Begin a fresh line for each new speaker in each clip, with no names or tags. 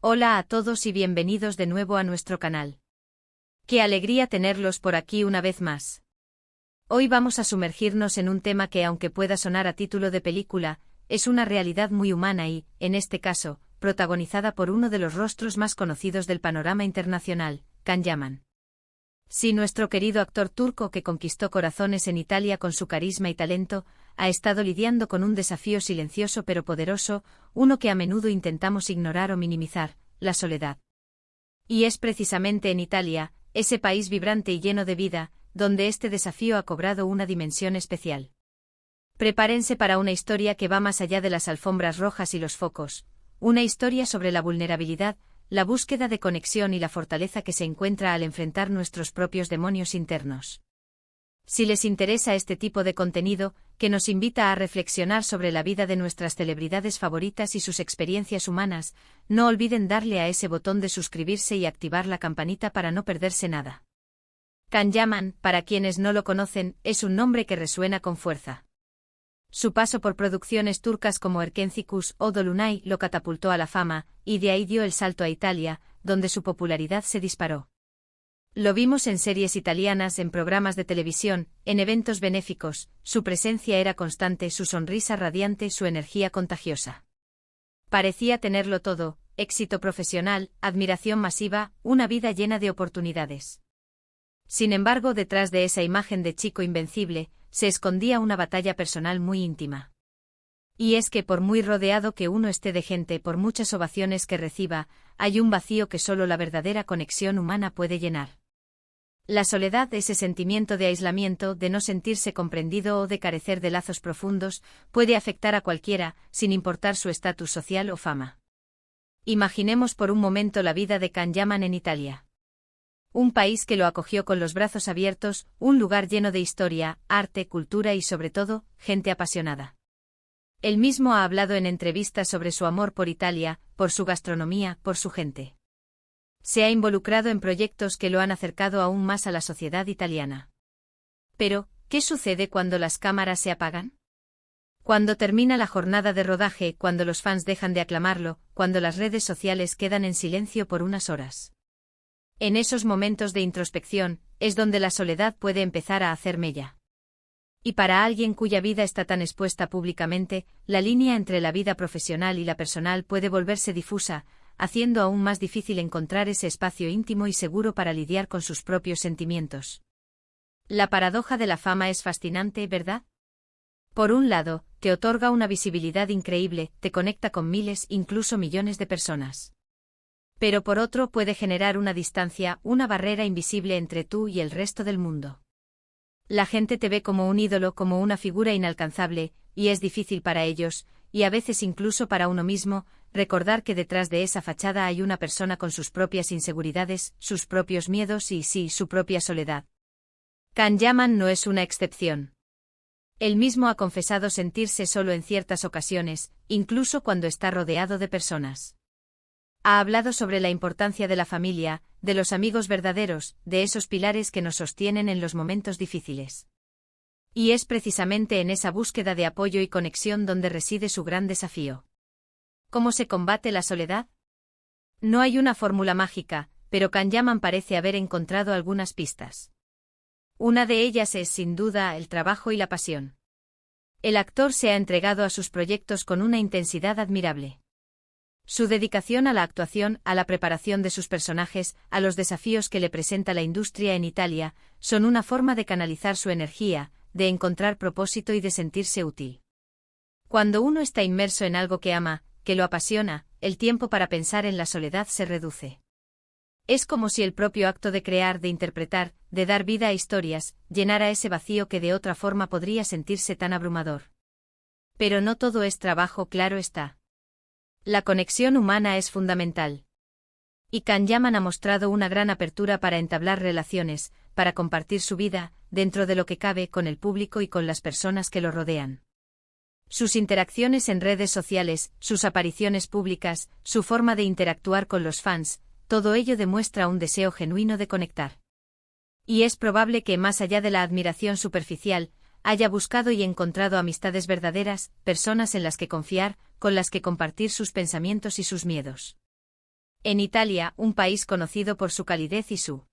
Hola a todos y bienvenidos de nuevo a nuestro canal. Qué alegría tenerlos por aquí una vez más. Hoy vamos a sumergirnos en un tema que, aunque pueda sonar a título de película, es una realidad muy humana y, en este caso, protagonizada por uno de los rostros más conocidos del panorama internacional, Can Yaman. Sí, nuestro querido actor turco que conquistó corazones en Italia con su carisma y talento, ha estado lidiando con un desafío silencioso pero poderoso, uno que a menudo intentamos ignorar o minimizar: la soledad. Y es precisamente en Italia, ese país vibrante y lleno de vida, donde este desafío ha cobrado una dimensión especial. Prepárense para una historia que va más allá de las alfombras rojas y los focos, una historia sobre la vulnerabilidad, la búsqueda de conexión y la fortaleza que se encuentra al enfrentar nuestros propios demonios internos. Si les interesa este tipo de contenido, que nos invita a reflexionar sobre la vida de nuestras celebridades favoritas y sus experiencias humanas, no olviden darle a ese botón de suscribirse y activar la campanita para no perderse nada. Can Yaman, para quienes no lo conocen, es un nombre que resuena con fuerza. Su paso por producciones turcas como Erkencikus o Dolunay lo catapultó a la fama, y de ahí dio el salto a Italia, donde su popularidad se disparó. Lo vimos en series italianas, en programas de televisión, en eventos benéficos, su presencia era constante, su sonrisa radiante, su energía contagiosa. Parecía tenerlo todo: éxito profesional, admiración masiva, una vida llena de oportunidades. Sin embargo, detrás de esa imagen de chico invencible, se escondía una batalla personal muy íntima. Y es que por muy rodeado que uno esté de gente, por muchas ovaciones que reciba, hay un vacío que solo la verdadera conexión humana puede llenar. La soledad, ese sentimiento de aislamiento, de no sentirse comprendido o de carecer de lazos profundos, puede afectar a cualquiera, sin importar su estatus social o fama. Imaginemos por un momento la vida de Can Yaman en Italia. Un país que lo acogió con los brazos abiertos, un lugar lleno de historia, arte, cultura y sobre todo, gente apasionada. Él mismo ha hablado en entrevistas sobre su amor por Italia, por su gastronomía, por su gente. Se ha involucrado en proyectos que lo han acercado aún más a la sociedad italiana. Pero, ¿qué sucede cuando las cámaras se apagan? Cuando termina la jornada de rodaje, cuando los fans dejan de aclamarlo, cuando las redes sociales quedan en silencio por unas horas. En esos momentos de introspección, es donde la soledad puede empezar a hacer mella. Y para alguien cuya vida está tan expuesta públicamente, la línea entre la vida profesional y la personal puede volverse difusa, haciendo aún más difícil encontrar ese espacio íntimo y seguro para lidiar con sus propios sentimientos. La paradoja de la fama es fascinante, ¿verdad? Por un lado, te otorga una visibilidad increíble, te conecta con miles, incluso millones de personas. Pero por otro puede generar una distancia, una barrera invisible entre tú y el resto del mundo. La gente te ve como un ídolo, como una figura inalcanzable, y es difícil para ellos, y a veces incluso para uno mismo, recordar que detrás de esa fachada hay una persona con sus propias inseguridades, sus propios miedos y, sí, su propia soledad. Can Yaman no es una excepción. Él mismo ha confesado sentirse solo en ciertas ocasiones, incluso cuando está rodeado de personas. Ha hablado sobre la importancia de la familia, de los amigos verdaderos, de esos pilares que nos sostienen en los momentos difíciles. Y es precisamente en esa búsqueda de apoyo y conexión donde reside su gran desafío. ¿Cómo se combate la soledad? No hay una fórmula mágica, pero Can Yaman parece haber encontrado algunas pistas. Una de ellas es, sin duda, el trabajo y la pasión. El actor se ha entregado a sus proyectos con una intensidad admirable. Su dedicación a la actuación, a la preparación de sus personajes, a los desafíos que le presenta la industria en Italia, son una forma de canalizar su energía, de encontrar propósito y de sentirse útil. Cuando uno está inmerso en algo que ama, que lo apasiona, el tiempo para pensar en la soledad se reduce. Es como si el propio acto de crear, de interpretar, de dar vida a historias, llenara ese vacío que de otra forma podría sentirse tan abrumador. Pero no todo es trabajo, claro está. La conexión humana es fundamental. Y Can Yaman ha mostrado una gran apertura para entablar relaciones, para compartir su vida, dentro de lo que cabe, con el público y con las personas que lo rodean. Sus interacciones en redes sociales, sus apariciones públicas, su forma de interactuar con los fans, todo ello demuestra un deseo genuino de conectar. Y es probable que, más allá de la admiración superficial, haya buscado y encontrado amistades verdaderas, personas en las que confiar, con las que compartir sus pensamientos y sus miedos. En Italia, un país conocido por su calidez y su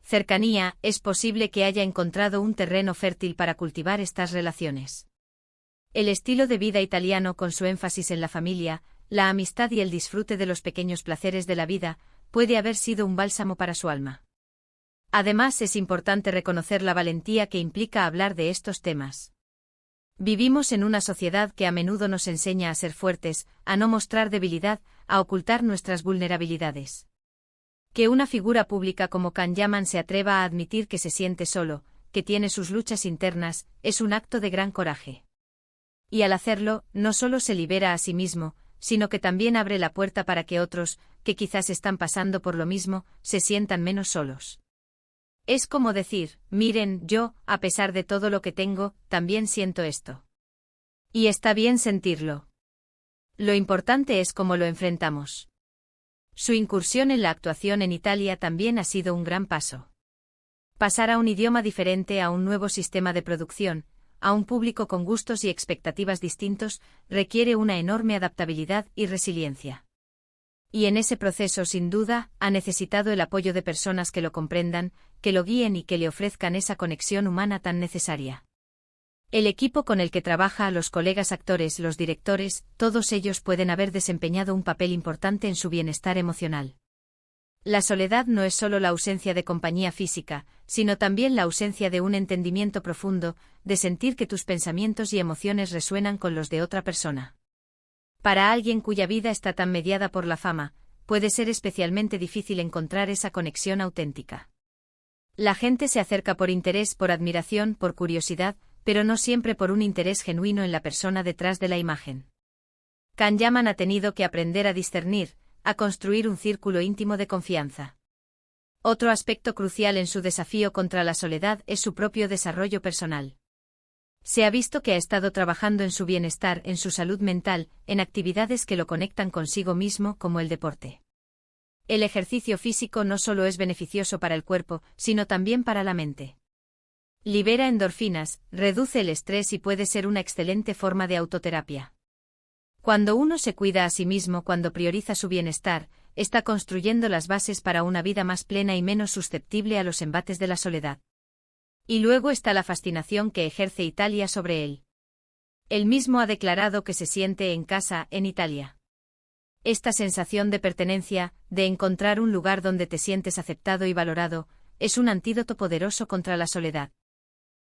cercanía, es posible que haya encontrado un terreno fértil para cultivar estas relaciones. El estilo de vida italiano, con su énfasis en la familia, la amistad y el disfrute de los pequeños placeres de la vida, puede haber sido un bálsamo para su alma. Además, es importante reconocer la valentía que implica hablar de estos temas. Vivimos en una sociedad que a menudo nos enseña a ser fuertes, a no mostrar debilidad, a ocultar nuestras vulnerabilidades. Que una figura pública como Can Yaman se atreva a admitir que se siente solo, que tiene sus luchas internas, es un acto de gran coraje. Y al hacerlo, no solo se libera a sí mismo, sino que también abre la puerta para que otros, que quizás están pasando por lo mismo, se sientan menos solos. Es como decir, miren, yo, a pesar de todo lo que tengo, también siento esto. Y está bien sentirlo. Lo importante es cómo lo enfrentamos. Su incursión en la actuación en Italia también ha sido un gran paso. Pasar a un idioma diferente, a un nuevo sistema de producción, a un público con gustos y expectativas distintos, requiere una enorme adaptabilidad y resiliencia. Y en ese proceso, sin duda, ha necesitado el apoyo de personas que lo comprendan, que lo guíen y que le ofrezcan esa conexión humana tan necesaria. El equipo con el que trabaja, los colegas actores, los directores, todos ellos pueden haber desempeñado un papel importante en su bienestar emocional. La soledad no es solo la ausencia de compañía física, sino también la ausencia de un entendimiento profundo, de sentir que tus pensamientos y emociones resuenan con los de otra persona. Para alguien cuya vida está tan mediada por la fama, puede ser especialmente difícil encontrar esa conexión auténtica. La gente se acerca por interés, por admiración, por curiosidad, pero no siempre por un interés genuino en la persona detrás de la imagen. Can Yaman ha tenido que aprender a discernir, a construir un círculo íntimo de confianza. Otro aspecto crucial en su desafío contra la soledad es su propio desarrollo personal. Se ha visto que ha estado trabajando en su bienestar, en su salud mental, en actividades que lo conectan consigo mismo, como el deporte. El ejercicio físico no solo es beneficioso para el cuerpo, sino también para la mente. Libera endorfinas, reduce el estrés y puede ser una excelente forma de autoterapia. Cuando uno se cuida a sí mismo, cuando prioriza su bienestar, está construyendo las bases para una vida más plena y menos susceptible a los embates de la soledad. Y luego está la fascinación que ejerce Italia sobre él. Él mismo ha declarado que se siente en casa, en Italia. Esta sensación de pertenencia, de encontrar un lugar donde te sientes aceptado y valorado, es un antídoto poderoso contra la soledad.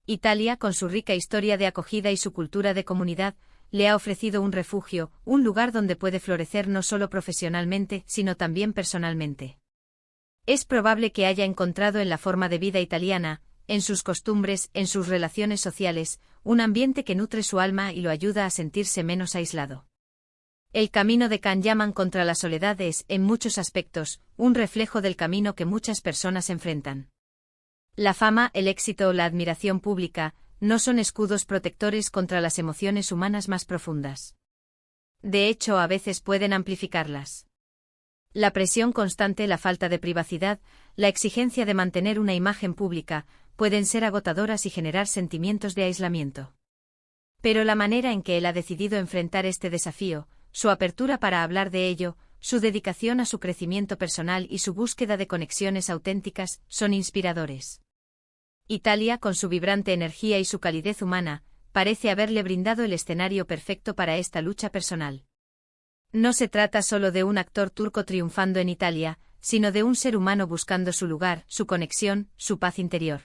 Italia, con su rica historia de acogida y su cultura de comunidad, le ha ofrecido un refugio, un lugar donde puede florecer no solo profesionalmente, sino también personalmente. Es probable que haya encontrado en la forma de vida italiana, en sus costumbres, en sus relaciones sociales, un ambiente que nutre su alma y lo ayuda a sentirse menos aislado. El camino de Can Yaman contra la soledad es, en muchos aspectos, un reflejo del camino que muchas personas enfrentan. La fama, el éxito o la admiración pública no son escudos protectores contra las emociones humanas más profundas. De hecho, a veces pueden amplificarlas. La presión constante, la falta de privacidad, la exigencia de mantener una imagen pública, pueden ser agotadoras y generar sentimientos de aislamiento. Pero la manera en que él ha decidido enfrentar este desafío, su apertura para hablar de ello, su dedicación a su crecimiento personal y su búsqueda de conexiones auténticas, son inspiradores. Italia, con su vibrante energía y su calidez humana, parece haberle brindado el escenario perfecto para esta lucha personal. No se trata solo de un actor turco triunfando en Italia, sino de un ser humano buscando su lugar, su conexión, su paz interior.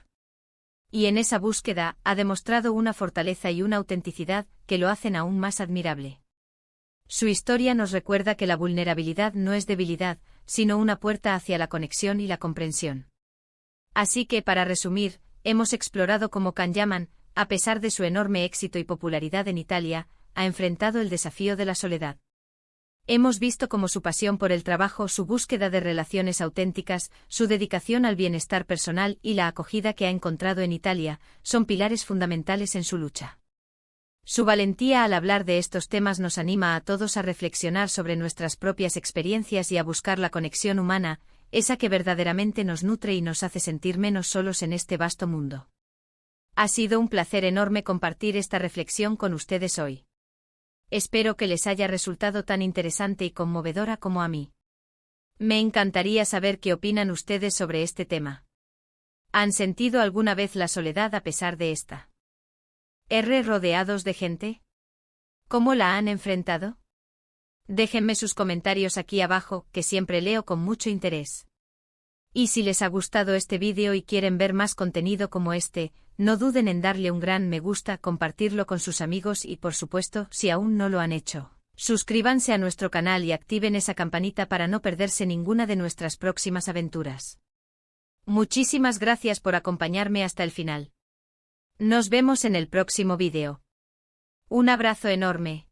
Y en esa búsqueda, ha demostrado una fortaleza y una autenticidad que lo hacen aún más admirable. Su historia nos recuerda que la vulnerabilidad no es debilidad, sino una puerta hacia la conexión y la comprensión. Así que, para resumir, hemos explorado cómo Can Yaman, a pesar de su enorme éxito y popularidad en Italia, ha enfrentado el desafío de la soledad. Hemos visto cómo su pasión por el trabajo, su búsqueda de relaciones auténticas, su dedicación al bienestar personal y la acogida que ha encontrado en Italia, son pilares fundamentales en su lucha. Su valentía al hablar de estos temas nos anima a todos a reflexionar sobre nuestras propias experiencias y a buscar la conexión humana, esa que verdaderamente nos nutre y nos hace sentir menos solos en este vasto mundo. Ha sido un placer enorme compartir esta reflexión con ustedes hoy. Espero que les haya resultado tan interesante y conmovedora como a mí. Me encantaría saber qué opinan ustedes sobre este tema. ¿Han sentido alguna vez la soledad a pesar de esta? ¿Rodeados de gente? ¿Cómo la han enfrentado? Déjenme sus comentarios aquí abajo, que siempre leo con mucho interés. Y si les ha gustado este vídeo y quieren ver más contenido como este, no duden en darle un gran me gusta, compartirlo con sus amigos y por supuesto, si aún no lo han hecho, suscríbanse a nuestro canal y activen esa campanita para no perderse ninguna de nuestras próximas aventuras. Muchísimas gracias por acompañarme hasta el final. Nos vemos en el próximo vídeo. Un abrazo enorme.